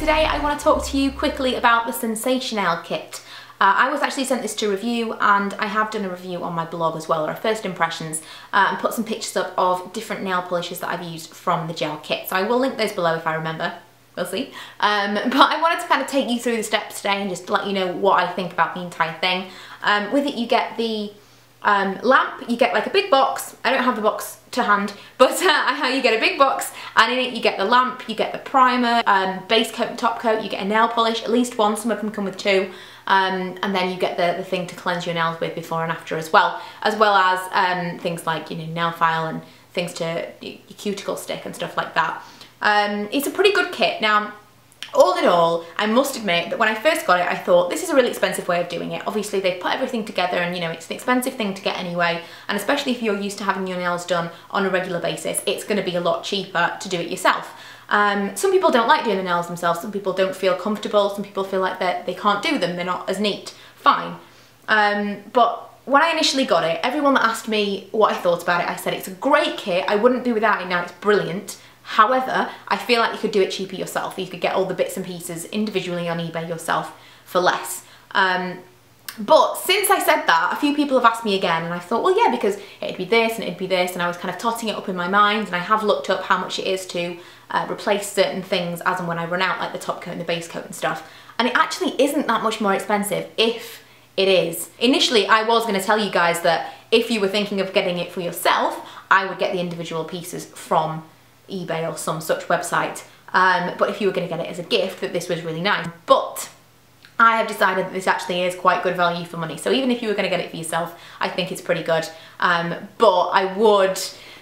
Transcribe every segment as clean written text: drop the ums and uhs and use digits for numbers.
today I want to talk to you quickly about the Sensationail kit. I was actually sent this to review, and I have done a review on my blog as well, or a first impressions, and put some pictures up of different nail polishes that I've used from the gel kit. So I will link those below if I remember. We'll see. But I wanted to kind of take you through the steps today and just let you know what I think about the entire thing. With it you get the lamp, you get like a big box. I don't have the box to hand, but you get a big box, and in it you get the lamp, you get the primer, base coat and top coat, you get a nail polish, at least one, some of them come with two, and then you get the thing to cleanse your nails with before and after as well as things like, you know, nail file and things to your cuticle stick and stuff like that. It's a pretty good kit. Now, all in all, I must admit that when I first got it, I thought this is a really expensive way of doing it. Obviously, they've put everything together, and you know, it's an expensive thing to get anyway. And especially if you're used to having your nails done on a regular basis, it's going to be a lot cheaper to do it yourself. Some people don't like doing the nails themselves. Some people don't feel comfortable. Some people feel like they can't do them. They're not as neat. Fine. But when I initially got it, everyone that asked me what I thought about it, I said it's a great kit. I wouldn't be without it now. It's brilliant. However, I feel like you could do it cheaper yourself. You could get all the bits and pieces individually on eBay yourself for less. But since I said that, a few people have asked me again, and I thought, well, yeah, because it'd be this and it'd be this, and I was kind of totting it up in my mind, and I have looked up how much it is to replace certain things as and when I run out, like the top coat and the base coat and stuff. And it actually isn't that much more expensive if it is. Initially, I was going to tell you guys that if you were thinking of getting it for yourself, I would get the individual pieces from eBay or some such website, but if you were going to get it as a gift, that this was really nice. But I have decided that this actually is quite good value for money, so even if you were going to get it for yourself, I think it's pretty good. But I would,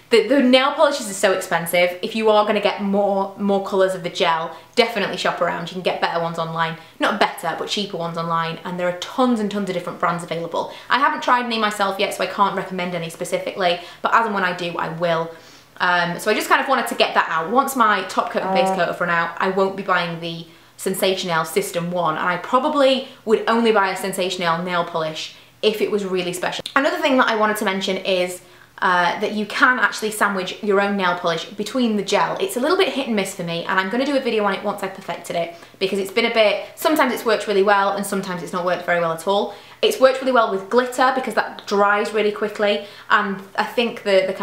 the nail polishes are so expensive. If you are going to get more colours of the gel, definitely shop around. You can get better ones online, not better, but cheaper ones online, and there are tons and tons of different brands available. I haven't tried any myself yet, so I can't recommend any specifically, but as and when I do, I will. So I just kind of wanted to get that out. Once my top coat and base coat have run out, I won't be buying the Sensationail System 1, and I probably would only buy a Sensationail nail polish if it was really special. Another thing that I wanted to mention is that you can actually sandwich your own nail polish between the gel. It's a little bit hit and miss for me, and I'm going to do a video on it once I've perfected it, because it's been a bit, sometimes it's worked really well and sometimes it's not worked very well at all. It's worked really well with glitter because that dries really quickly, and I think the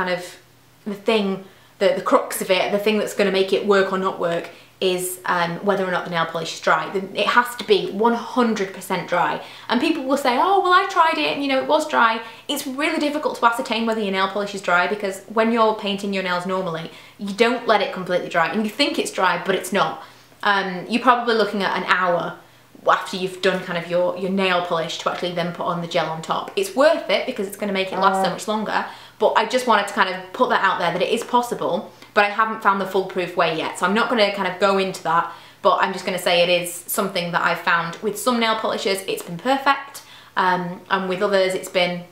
crux of it, the thing that's going to make it work or not work, is whether or not the nail polish is dry. It has to be 100% dry. And people will say, oh, well, I tried it and, you know, it was dry. It's really difficult to ascertain whether your nail polish is dry, because when you're painting your nails normally, you don't let it completely dry, and you think it's dry, but it's not. You're probably looking at an hour after you've done kind of your nail polish to actually then put on the gel on top. It's worth it because it's going to make it last so much longer, but I just wanted to kind of put that out there that it is possible, but I haven't found the foolproof way yet, so I'm not going to kind of go into that, but I'm just going to say it is something that I've found with some nail polishes it's been perfect, and with others it's been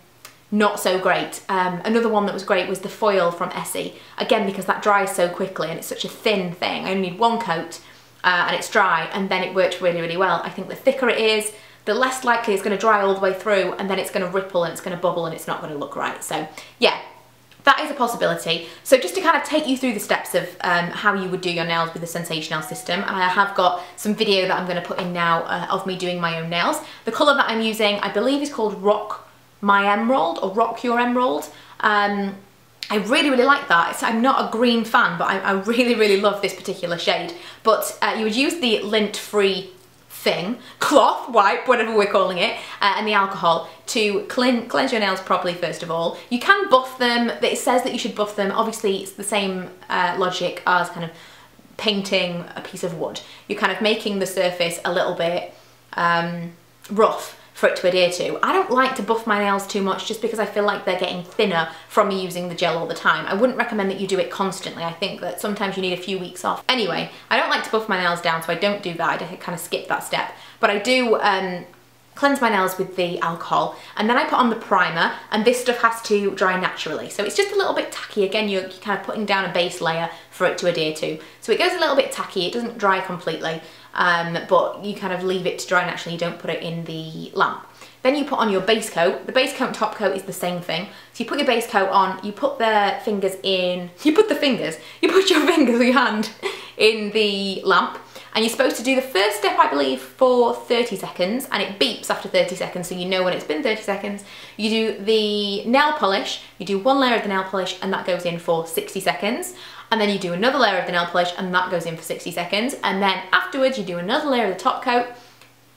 not so great. Another one that was great was the foil from Essie, again because that dries so quickly and it's such a thin thing. I only need one coat, and it's dry, and then it worked really, really well. I think the thicker it is, the less likely it's going to dry all the way through, and then it's going to ripple and it's going to bubble and it's not going to look right. So yeah, that is a possibility. So just to kind of take you through the steps of how you would do your nails with the Sensationail system, and I have got some video that I'm going to put in now of me doing my own nails. The colour that I'm using, I believe, is called Rock My Emerald, or Rock Your Emerald. I really, really like that. I'm not a green fan, but I really, really love this particular shade. But you would use the lint-free thing, cloth, wipe, whatever we're calling it, and the alcohol to cleanse your nails properly first of all. You can buff them. It says that you should buff them. Obviously, it's the same logic as kind of painting a piece of wood. You're kind of making the surface a little bit rough for it to adhere to. I don't like to buff my nails too much just because I feel like they're getting thinner from me using the gel all the time. I wouldn't recommend that you do it constantly. I think that sometimes you need a few weeks off. Anyway, I don't like to buff my nails down, so I don't do that. I kind of skip that step. But I do cleanse my nails with the alcohol, and then I put on the primer, and this stuff has to dry naturally. So it's just a little bit tacky. Again, you're kind of putting down a base layer for it to adhere to. So it goes a little bit tacky. It doesn't dry completely. But you kind of leave it to dry naturally, you don't put it in the lamp. Then you put on your base coat. The base coat and top coat is the same thing. So you put your base coat on, you put your fingers, your hand in the lamp, And you're supposed to do the first step, I believe, for 30 seconds, and it beeps after 30 seconds, so you know when it's been 30 seconds. You do the nail polish, you do one layer of the nail polish, and that goes in for 60 seconds. And then you do another layer of the nail polish, and that goes in for 60 seconds. And then afterwards, you do another layer of the top coat,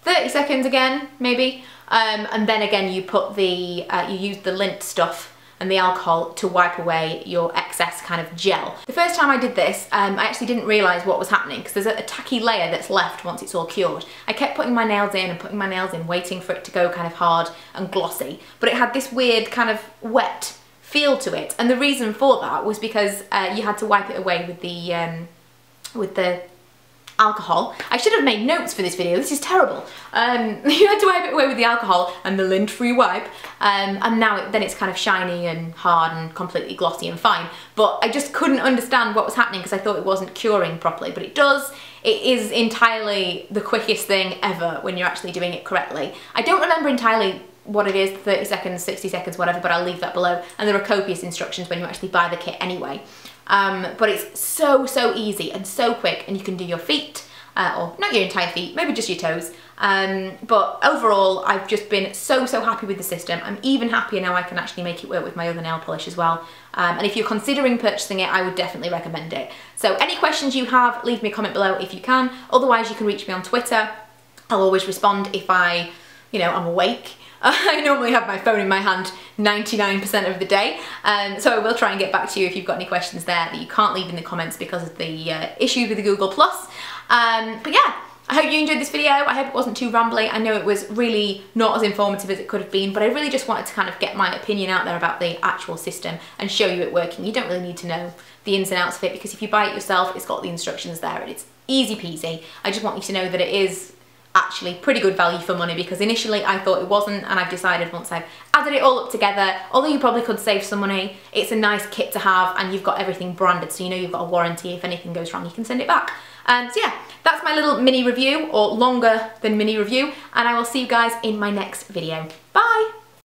30 seconds again, maybe. And then again, you put the, you use the lint stuff and the alcohol to wipe away your excess kind of gel. The first time I did this, I actually didn't realise what was happening because there's a tacky layer that's left once it's all cured. I kept putting my nails in and putting my nails in, waiting for it to go kind of hard and glossy, but it had this weird kind of wet feel to it. And the reason for that was because you had to wipe it away with the alcohol. I should have made notes for this video, this is terrible. You had to wipe it away with the alcohol and the lint-free wipe, and now then it's kind of shiny and hard and completely glossy and fine. But I just couldn't understand what was happening because I thought it wasn't curing properly, but it does. It is entirely the quickest thing ever when you're actually doing it correctly. I don't remember entirely what it is, 30 seconds, 60 seconds, whatever, but I'll leave that below. And there are copious instructions when you actually buy the kit anyway. But it's so easy and so quick, and you can do your feet, or not your entire feet, maybe just your toes. But overall, I've just been so happy with the system. I'm even happier now I can actually make it work with my other nail polish as well. And if you're considering purchasing it, I would definitely recommend it. So any questions you have, leave me a comment below if you can. Otherwise, you can reach me on Twitter. I'll always respond if I'm awake. I normally have my phone in my hand 99% of the day, so I will try and get back to you if you've got any questions there that you can't leave in the comments because of the issue with the Google+. But yeah, I hope you enjoyed this video. I hope it wasn't too rambly. I know it was really not as informative as it could have been, but I really just wanted to kind of get my opinion out there about the actual system and show you it working. You don't really need to know the ins and outs of it because if you buy it yourself, it's got the instructions there and it's easy peasy. I just want you to know that it is actually pretty good value for money because initially I thought it wasn't, and I've decided once I've added it all up together, although you probably could save some money, it's a nice kit to have and you've got everything branded so you know you've got a warranty. If anything goes wrong you can send it back. So yeah, that's my little mini review, or longer than mini review, and I will see you guys in my next video. Bye!